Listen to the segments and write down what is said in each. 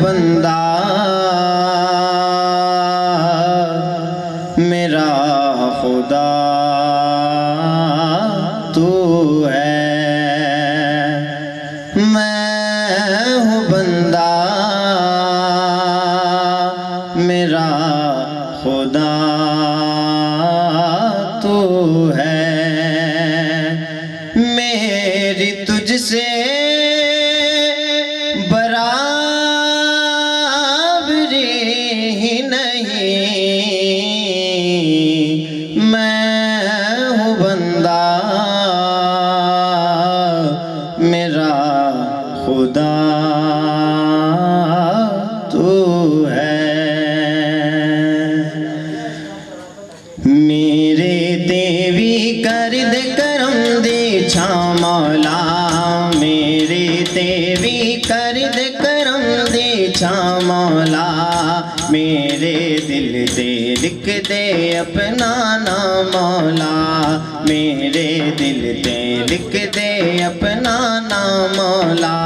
بندہ میرا خدا تو ہے، میں ہوں بندہ میرا خدا تو ہے، میری تجھ سے میرا خدا تو ہے، میرے تے بھی کر دے کرم دی چھاں مولا، میرے تے بھی کر دے کرم دی چھاں مولا، میرے دل تے لکھ دے اپنا نام مولا، میرے دل تے لکھ دے اپنا نام مولا،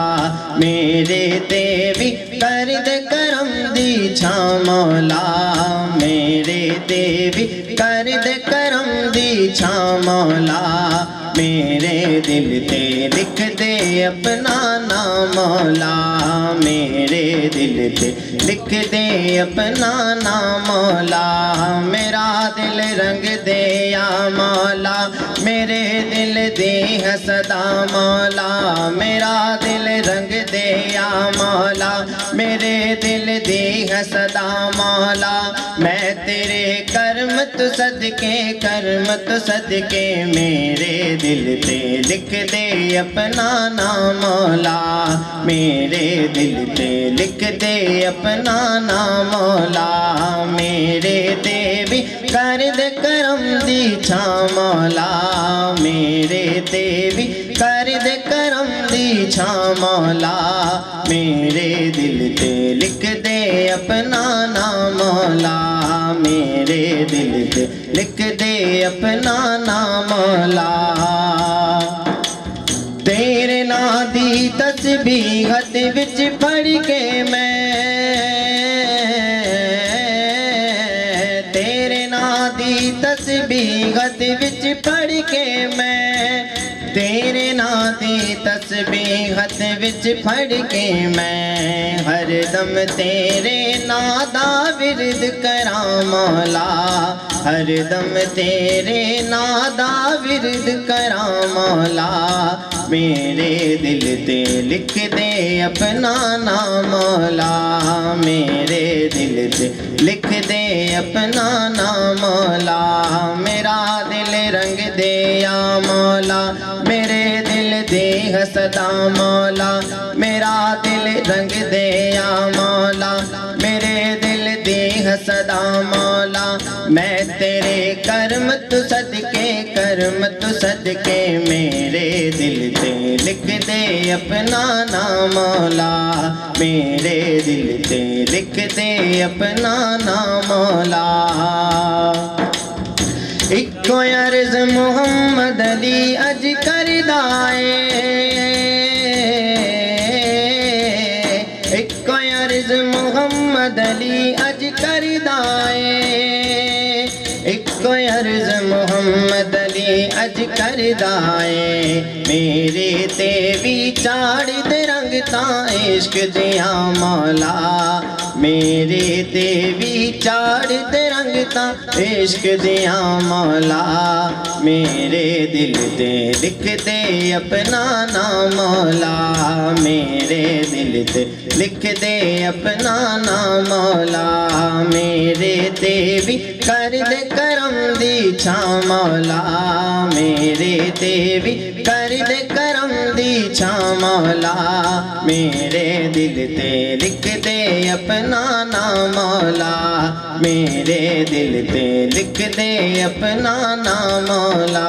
میرے تے بھی کر دے کرم دی چھاں مولا، میرے تے بھی کر دے کرم دی چھاں مولا، میرے دل تے لکھ دے اپنا نام مولا، میرے دل تے لکھ دے اپنا نام مولا، میرا دل رنگ دے یا مولا، میرے دل دے حسدا مولا، میرا دل رنگ دے یا مولا، میرے دل دے حسدا مولا، میں تیرے کرم تو صدقے میرے دل تے لکھ دے اپنا نام مولا، میرے دل تے لکھ دے اپنا نام مولا، میرے تے بھی کر دے کرم دی چھاں مولا، میرے تے بھی کر دے کرم دی چھاں مولا، میرے دل تے لکھ دے اپنا نام مولا، میرے دل تے لکھ دے اپنا نام مولا، تیرے نام دی تسبیحت وچ پڑھ کے میں، تیرے نام دی تسبیحت وچ پڑھ کے میں، تیرے نام دی تسبیحت وچ پڑھ کے میں، ہر دم تیرے نام دا ورد کراں مولا، ہر دم تیرے نام دا ورد کراں مولا، میرے دل تے لکھ دے اپنا نام مولا، میرے دل تے لکھ دے اپنا نام مولا، میرا دل رنگ دے یا مولا، میرے دل دے حسدا مولا، میرا دل رنگ دے یا مولا، میرے دل دے حسدا مولا، میں تیرے کرم تو صدقے میرے دل تے لکھ دے اپنا نام مولا، میرے دل تے لکھ دے اپنا نام مولا، اکو عرض محمد علی اج کردا اے، اکو عرض محمد علی اج کردا اے، اکو عرض محمد علی اج کردا اے، میرے تے بھی چاڑ دے رنگ تاں عشق دیاں مولا، میرے تے بھی چاڑ دے رنگ تاں عشق دیاں مولا، میرے دل تے لکھ دے اپنا نام مولا، میرے دل تے لکھ دے اپنا نام مولا، میرے تے بھی کر دے کرم دی چھاں مولا، میرے تے بھی کر دے کرم دی چھاں مولا، میرے دل تے لکھ دے اپنا نام مولا، میرے دل تے لکھ دے اپنا نام مولا۔